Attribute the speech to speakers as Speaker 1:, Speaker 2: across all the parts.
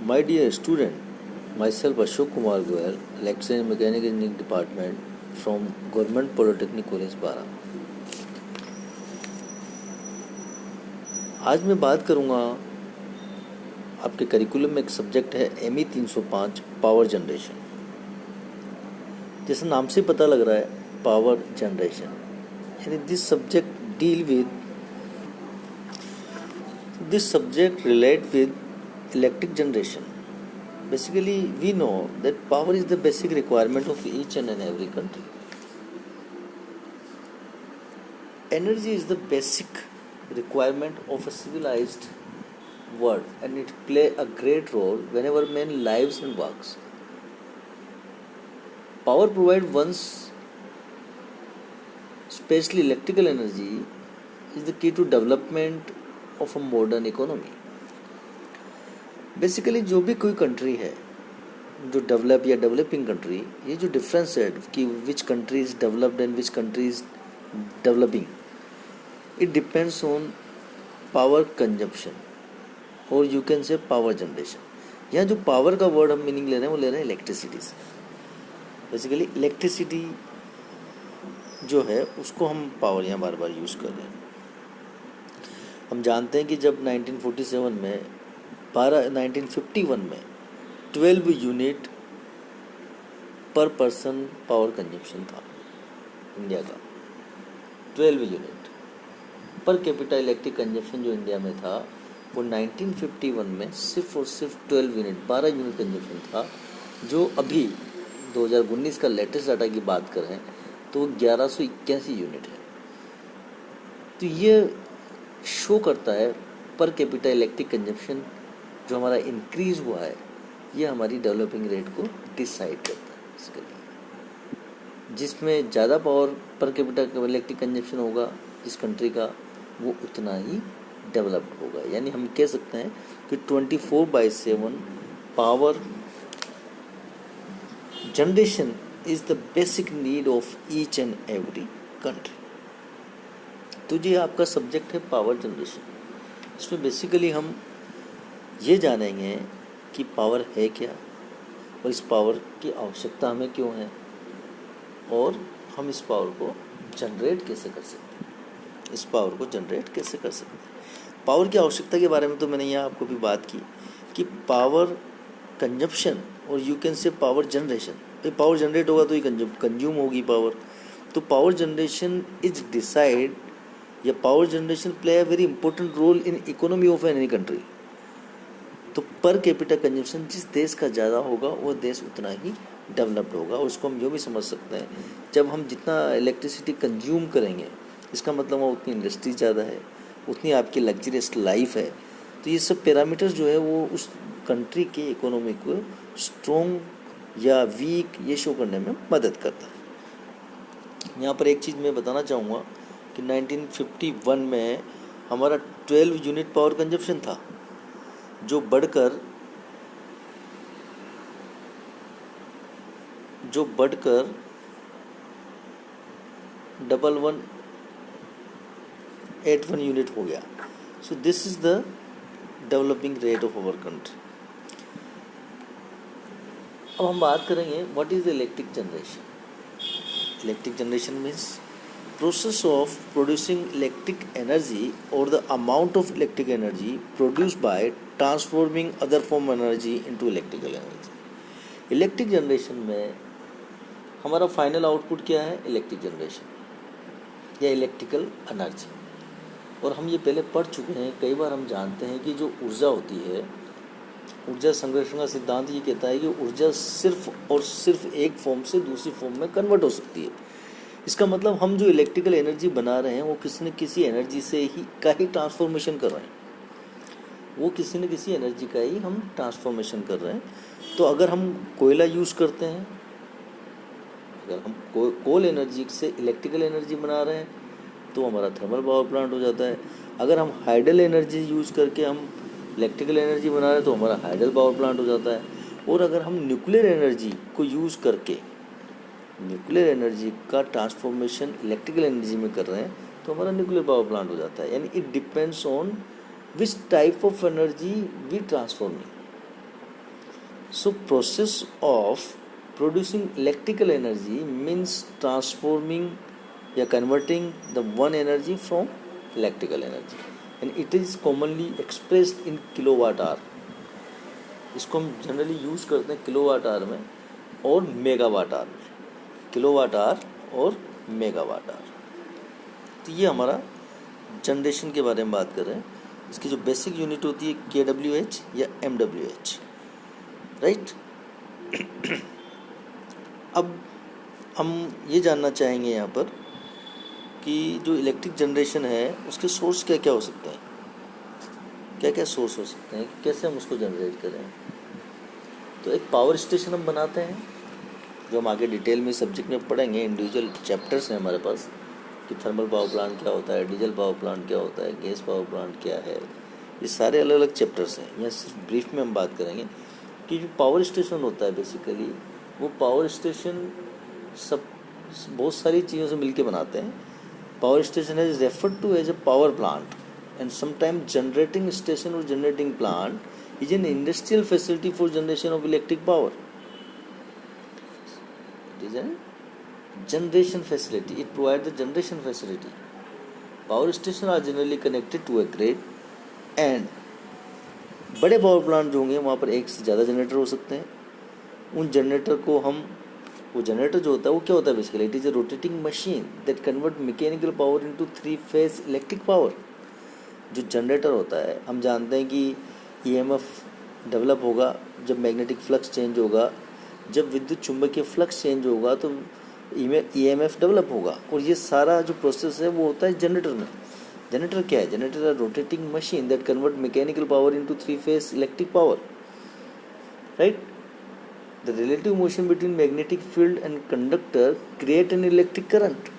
Speaker 1: My dear student, myself Ashok Kumar Goyal, lecturer in Mechanical Engineering Department from Government Polytechnic College Bara. आज मैं बात करूँगा आपके curriculum में एक सब्जेक्ट है ME 305 पावर जनरेशन. जैसे नाम से पता लग रहा है पावर जनरेशन, यानी this subject relate with electric generation. Basically, we know that power is the basic requirement of each and every country. Energy is the basic requirement of a civilized world, and it play a great role whenever man lives and works. Power provided once, especially electrical energy, is the key to development of a modern economy. Basically जो भी कोई country है जो develop या developing country, ये जो difference है कि which country is developed and which country is developing, it depends on power consumption और you can say power generation. यहाँ जो पावर का वर्ड हम मीनिंग ले रहे हैं वो ले रहे हैं इलेक्ट्रिसिटी से. बेसिकली इलेक्ट्रिसिटी जो है उसको हम पावर यहाँ बार बार यूज़ कर रहे हैं. हम जानते हैं कि जब 1947 में 1951 में 12 यूनिट पर पर्सन पावर कंजप्शन था इंडिया का. 12 unit per capita electric consumption जो इंडिया में था वो 1951 में सिर्फ और सिर्फ 12 यूनिट 12 यूनिट कंजप्शन था. जो अभी 2019 का लेटेस्ट डाटा की बात करें तो 1181 यूनिट है. तो ये शो करता है पर कैपिटा इलेक्ट्रिक कंजप्शन जो हमारा इंक्रीज हुआ है, ये हमारी डेवलपिंग रेट को डिसाइड करता है. इसके जिसमें ज़्यादा power per capita electric consumption होगा जिस कंट्री का, वो उतना ही डेवलप्ड होगा. यानी हम कह सकते हैं कि 24/7 power generation is the basic need of each and every country. तो ये आपका सब्जेक्ट है पावर जनरेशन. इसमें बेसिकली हम ये जानेंगे कि पावर है क्या और इस पावर की आवश्यकता हमें क्यों है और हम इस पावर को जनरेट कैसे कर सकते हैं. पावर की आवश्यकता के बारे में तो मैंने यहाँ आपको भी बात की कि पावर कंजप्शन और you can say power generation. Power generate होगा तो ये कंज्यूम होगी पावर. तो पावर जनरेशन इज डिसाइड या power generation play a very important role in economy of any country. तो पर कैपिटा कंजप्शन जिस देश का ज़्यादा होगा वो देश उतना ही डेवलप्ड होगा. और उसको हम यूँ भी समझ सकते हैं, जब हम जितना इलेक्ट्रिसिटी कंज्यूम करेंगे इसका मतलब वहाँ उतनी इंडस्ट्री ज़्यादा है, उतनी आपकी लग्जरियस लाइफ है. तो ये सब पैरामीटर्स जो है वो उस कंट्री के इकोनॉमी को स्ट्रॉन्ग या वीक ये शो करने में मदद करता है. यहाँ पर एक चीज़ मैं बताना चाहूँगा कि 1951 में हमारा 12 यूनिट पावर कंजप्शन था, जो बढ़कर 1181 यूनिट हो गया. So this is the developing rate of our country. अब हम बात करेंगे what is the electric generation. Electric generation means process of producing electric energy or the amount of electric energy produced by transforming other form energy into electrical energy. Electric generation में हमारा final output क्या है? Electric generation या electrical energy. और हम ये पहले पढ़ चुके हैं. कई बार हम जानते हैं कि जो ऊर्जा होती है, ऊर्जा संरक्षण का सिद्धांत ये कहता है कि ऊर्जा सिर्फ और सिर्फ एक फॉर्म से दूसरी फॉर्म में कन्वर्ट हो सकती है. इसका मतलब हम जो इलेक्ट्रिकल एनर्जी बना रहे हैं वो किसी न किसी एनर्जी से ही ट्रांसफॉर्मेशन कर रहे हैं. वो किसी न किसी एनर्जी का ही हम ट्रांसफॉर्मेशन कर रहे हैं. तो अगर हम कोयला यूज़ करते हैं, अगर हम कोल एनर्जी से इलेक्ट्रिकल एनर्जी बना रहे हैं तो हमारा थर्मल पावर प्लांट हो जाता है. अगर हम हाइडल एनर्जी यूज़ करके हम इलेक्ट्रिकल एनर्जी बना रहे हैं तो हमारा हाइडल पावर प्लांट हो जाता है. और अगर हम न्यूक्लियर एनर्जी को यूज़ करके न्यूक्लियर एनर्जी का ट्रांसफॉर्मेशन इलेक्ट्रिकल एनर्जी में कर रहे हैं तो हमारा न्यूक्लियर पावर प्लांट हो जाता है. यानी it depends on which type of energy we transforming. So process of producing electrical energy means transforming या converting the one energy from electrical energy, and it is commonly expressed in kilowatt hour. इसको हम generally use करते हैं kilowatt hour में और megawatt our में, kilowatt hour और megawatt our. तो ये हमारा जनरेशन के बारे में बात कर रहे हैं। इसकी जो बेसिक यूनिट होती है KWH या MWH, राइट। अब हम ये जानना चाहेंगे यहाँ पर कि जो इलेक्ट्रिक जनरेशन है उसके सोर्स क्या क्या हो सकते हैं, क्या क्या सोर्स हो सकते हैं, कैसे हम उसको जनरेट करें। तो एक पावर स्टेशन हम बनाते हैं, जो हम आगे डिटेल में सब्जेक्ट में पढ़ेंगे। इंडिविजुअल चैप्टर्स हैं हमारे पास कि थर्मल पावर प्लांट क्या होता है, डीजल पावर प्लांट क्या होता है, गैस पावर प्लांट क्या है, ये सारे अलग अलग चैप्टर्स हैं। यहाँ सिर्फ ब्रीफ में हम बात करेंगे कि जो पावर स्टेशन होता है बेसिकली, वो पावर स्टेशन सब बहुत सारी चीज़ों से मिलके बनाते हैं। Power station is referred to as a power plant and sometimes generating station or generating plant is an industrial facility for generation of electric power. It is a generation facility. It provides the generation facility. Power stations are generally connected to a grid and बड़े power plant जो होंगे वहाँ पर एक से ज़्यादा generator हो सकते हैं। उन जनरेटर को हम, वो जनरेटर जो होता है वो क्या होता है basically, it is a rotating machine that convert mechanical power into 3-phase electric power. जो जनरेटर होता है, हम जानते हैं कि EMF डेवलप होगा जब मैग्नेटिक फ्लक्स चेंज होगा, जब विद्युत चुंबकीय फ्लक्स चेंज होगा तो EMF डेवलप होगा, और ये सारा जो प्रोसेस है वो होता है जनरेटर में। जनरेटर क्या है? जनरेटर है rotating machine that convert mechanical power into 3-phase electric power, right. The relative motion between magnetic field and conductor create an electric current.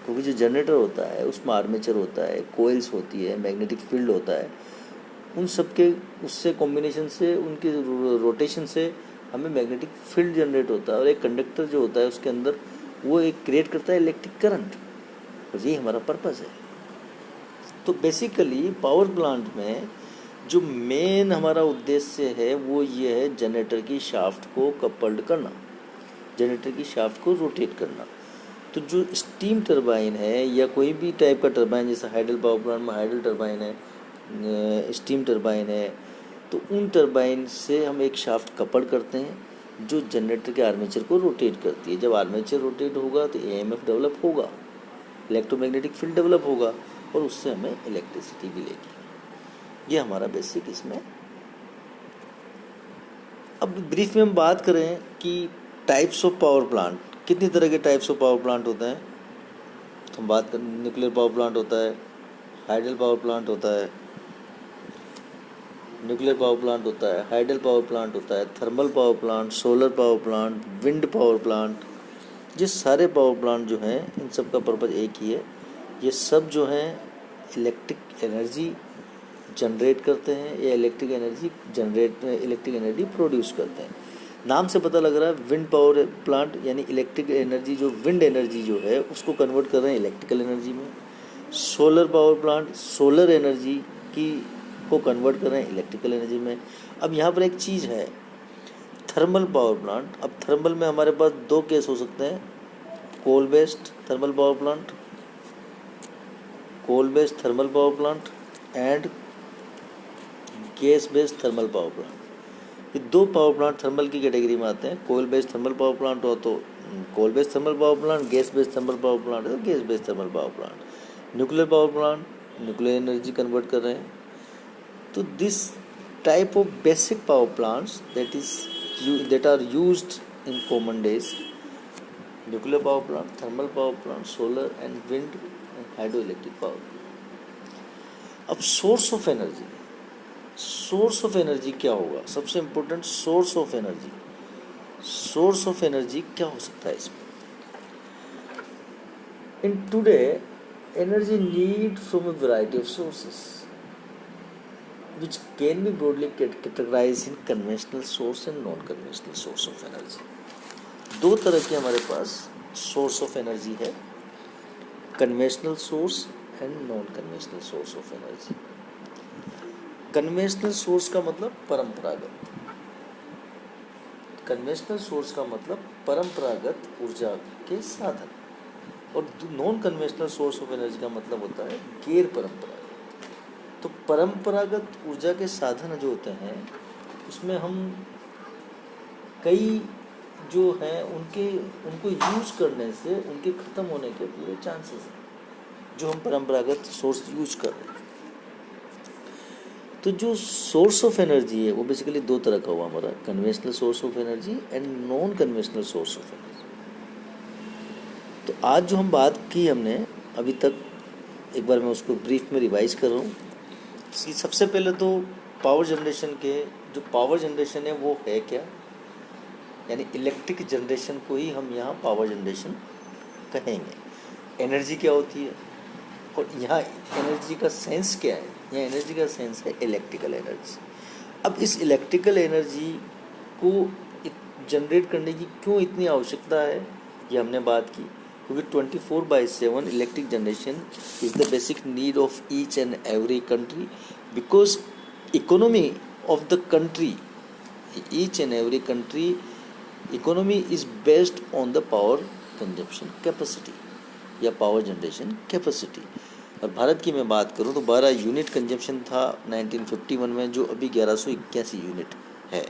Speaker 1: क्योंकि जो जनरेटर होता है उसमें आर्मेचर होता है, कोइल्स होती है, मैग्नेटिक फील्ड होता है, उन सब के उससे कॉम्बिनेशन से, उनके रोटेशन से हमें मैग्नेटिक फील्ड जनरेट होता है, और एक कंडक्टर जो होता है उसके अंदर वो एक क्रिएट करता है इलेक्ट्रिक करंट, और ये हमारा पर्पस है। तो बेसिकली पावर प्लांट में जो मेन हमारा उद्देश्य है वो ये है जनरेटर की शाफ्ट को कपल्ड करना, जनरेटर की शाफ्ट को रोटेट करना। तो जो स्टीम टरबाइन है या कोई भी टाइप का टरबाइन, जैसे हाइडल पावर प्लांट में हाइडल टरबाइन है, स्टीम टरबाइन है, तो उन टरबाइन से हम एक शाफ्ट कपल करते हैं जो जनरेटर के आर्मेचर को रोटेट करती है। जब आर्मेचर रोटेट होगा तो EMF डेवलप होगा, इलेक्ट्रोमैग्नेटिक फील्ड डेवलप होगा, और उससे हमें इलेक्ट्रिसिटी मिलेगी। ये हमारा बेसिक इसमें। अब ब्रीफ में हम बात करें कि टाइप्स ऑफ पावर प्लांट, कितनी तरह के टाइप्स ऑफ पावर प्लांट होते हैं। तो हम बात करें, न्यूक्लियर पावर प्लांट होता है, हाइडल पावर प्लांट होता है, न्यूक्लियर पावर प्लांट होता है, हाइडल पावर प्लांट होता है, thermal power plant, solar power plant, wind power plant. ये सारे पावर प्लांट जो हैं इन सब का पर्पज़ एक ही है, ये सब जो हैं इलेक्ट्रिक एनर्जी जनरेट करते हैं या इलेक्ट्रिक एनर्जी प्रोड्यूस करते हैं। नाम से पता लग रहा है विंड पावर प्लांट, यानी इलेक्ट्रिक एनर्जी जो विंड एनर्जी जो है उसको कन्वर्ट कर रहे हैं इलेक्ट्रिकल एनर्जी में। Solar power plant solar energy की को कन्वर्ट कर रहे हैं इलेक्ट्रिकल एनर्जी में। अब यहाँ पर एक चीज़ है, थर्मल पावर प्लांट। अब थर्मल में हमारे पास दो केस हो सकते हैं, coal based thermal power plant, coal based thermal power plant and gas based thermal power plant. ये दो पावर प्लांट थर्मल की कैटेगरी में आते हैं। Coal based thermal power plant हो तो coal based thermal power plant, gas based thermal power plant है तो gas based thermal power plant. Nuclear power plant nuclear energy convert कर रहे हैं। तो this type of basic power plants that are used in common days, nuclear power plant, thermal power plant, solar and wind and hydroelectric power. अब source of energy, source of energy क्या होगा? सबसे important source of energy, source of energy क्या हो सकता है इसमें? In today energy need from a variety of sources which can be broadly categorized in conventional source and non-conventional source of energy. दो तरह के हमारे पास सोर्स ऑफ एनर्जी है, conventional source and non conventional source of energy. Conventional source का मतलब परंपरागत, conventional source का मतलब परंपरागत ऊर्जा के साधन, और non conventional source of energy का मतलब होता है गैर परंपरागत। तो परंपरागत ऊर्जा के साधन जो होते हैं उसमें हम कई जो हैं उनको यूज करने से उनके ख़त्म होने के पूरे चांसेस हैं, जो हम परंपरागत सोर्स यूज कर रहे हैं। तो जो सोर्स ऑफ एनर्जी है वो बेसिकली दो तरह का हुआ हमारा, conventional source of energy and non conventional source of energy. तो आज जो हम बात की हमने अभी तक, एक बार मैं उसको ब्रीफ में रिवाइज कर रहा हूँ। सबसे पहले तो पावर जनरेशन के, जो पावर जनरेशन है वो है क्या, यानी इलेक्ट्रिक जनरेशन को ही हम यहाँ पावर जनरेशन कहेंगे। एनर्जी क्या होती है और यहाँ एनर्जी का सेंस क्या है, यहाँ एनर्जी का सेंस है इलेक्ट्रिकल एनर्जी। अब इस इलेक्ट्रिकल एनर्जी को जनरेट करने की क्यों इतनी आवश्यकता है ये हमने बात की, क्योंकि 24/7 electric generation is the basic need of each and every country, because economy of the country, each and every country economy is based on the power consumption capacity या पावर जनरेशन कैपेसिटी। और भारत की मैं बात करूं तो 12 unit consumption था 1951 में, जो अभी 1181 यूनिट है।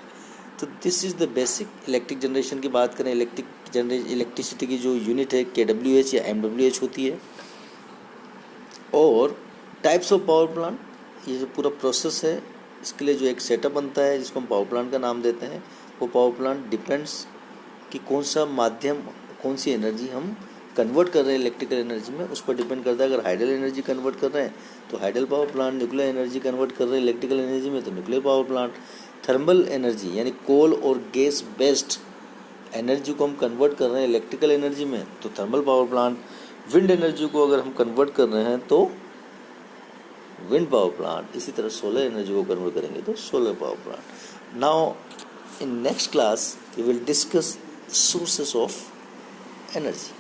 Speaker 1: तो this is the basic electric generation की बात करें। इलेक्ट्रिसिटी की जो यूनिट है KWH या MWH होती है। और टाइप्स ऑफ पावर प्लांट, ये जो पूरा प्रोसेस है इसके लिए जो एक सेटअप बनता है जिसको हम पावर प्लांट का नाम देते हैं, वो पावर प्लांट डिपेंड्स कि कौन सा माध्यम, कौन सी एनर्जी हम कन्वर्ट कर रहे हैं इलेक्ट्रिकल एनर्जी में, उस पर डिपेंड करता है। अगर हाइडल एनर्जी कन्वर्ट कर रहे हैं तो hydel power plant, nuclear energy convert कर रहे हैं इलेक्ट्रिकल एनर्जी में तो nuclear power plant, thermal energy यानी कोल और गैस बेस्ड एनर्जी को हम कन्वर्ट कर रहे हैं इलेक्ट्रिकल एनर्जी में तो thermal power plant, wind energy को अगर हम कन्वर्ट कर रहे हैं तो विंड पावर प्लांट, इसी तरह सोलर एनर्जी को कन्वर्ट करेंगे तो solar power plant. Now in next class we will discuss sources of energy.